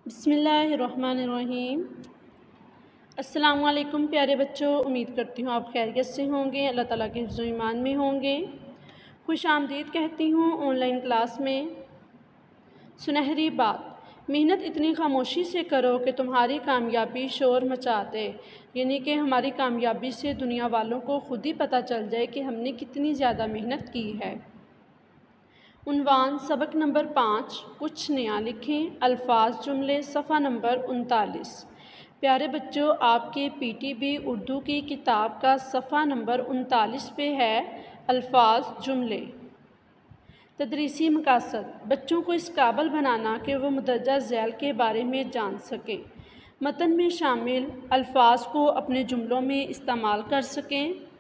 बिस्मिल्लाहिर्रहमानिर्रहीम। अस्सलामुअलैकुम प्यारे बच्चों, उम्मीद करती हूँ आप खैरियत से होंगे, अल्लाह ताला के हिफ्ज़ व ईमान में होंगे। खुश आमदीद कहती हूँ ऑनलाइन क्लास में। सुनहरी बात, मेहनत इतनी खामोशी से करो कि तुम्हारी कामयाबी शोर मचा दे, यानी कि हमारी कामयाबी से दुनिया वालों को ख़ुद ही पता चल जाए कि हमने कितनी ज़्यादा मेहनत की है। उन्वान सबक नंबर 5, कुछ नया लिखें। अल्फाज जुमले, सफ़ा नंबर 39। प्यारे बच्चों, आपके पीटीबी उर्दू की किताब का सफ़ा नंबर 39 पे है अल्फाज जुमले। तदरीसी मकासद, बच्चों को इस काबिल बनाना कि वो मुदर्जा ज़ैल के बारे में जान सकें, मतन में शामिल अल्फाज को अपने जुमलों में इस्तेमाल कर सकें।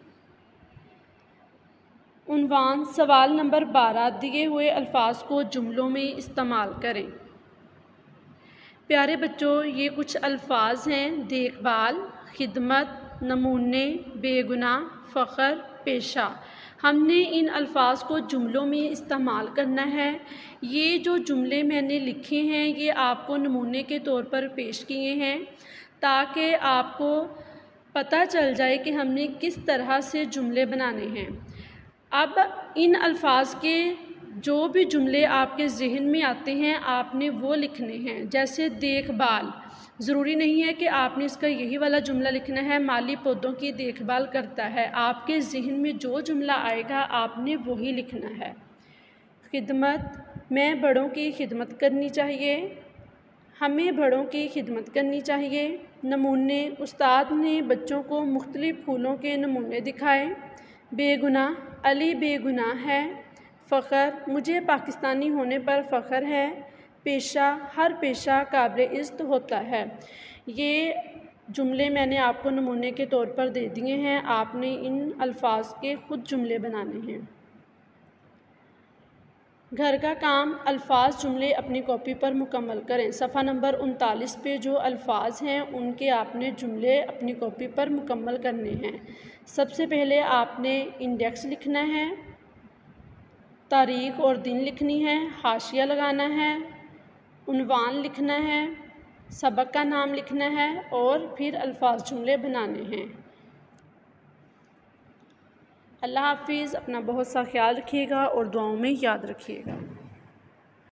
उन्वान सवाल नंबर 12, दिए हुए अल्फाज को जुमलों में इस्तेमाल करें। प्यारे बच्चों, ये कुछ अल्फाज हैं: देखभाल, खिदमत, नमूने, बेगुनाह, फ़ख्र, पेशा। हमने इन अल्फाज को जुमलों में इस्तेमाल करना है। ये जो जुमले मैंने लिखे हैं ये आपको नमूने के तौर पर पेश किए हैं ताकि आपको पता चल जाए कि हमने किस तरह से जुमले बनाने हैं। अब इन अल्फाज के जो भी जुमले आपके ज़हन में आते हैं आपने वो लिखने हैं। जैसे देखभाल, ज़रूरी नहीं है कि आपने इसका यही वाला जुमला लिखना है, माली पौधों की देखभाल करता है। आपके ज़हन में जो जुमला आएगा आपने वही लिखना है। खिदमत, मैं बड़ों की खिदमत करनी चाहिए, हमें बड़ों की खिदमत करनी चाहिए। नमूने, उस्ताद ने बच्चों को मुख्तलिफ़ फूलों के नमूने दिखाए। बेगुनाह, अली बेगुनाह है। फ़ख्र, मुझे पाकिस्तानी होने पर फ़ख्र है। पेशा, हर पेशा काबिल इज़्ज़त होता है। ये जुमले मैंने आपको नमूने के तौर पर दे दिए हैं, आपने इन अल्फाज के ख़ुद जुमले बनाने हैं। घर का काम, अल्फाज जुमले अपनी कॉपी पर मुकम्मल करें। सफ़ा नंबर 39 पे जो अल्फाज हैं उनके आपने जुमले अपनी कॉपी पर मुकम्मल करने हैं। सबसे पहले आपने इंडेक्स लिखना है, तारीख़ और दिन लिखनी है, हाशिया लगाना है, उन्वान लिखना है, सबक का नाम लिखना है और फिर अल्फाज जुमले बनाने हैं। अल्लाह हाफ़िज़। अपना बहुत सा ख्याल रखिएगा और दुआओं में याद रखिएगा।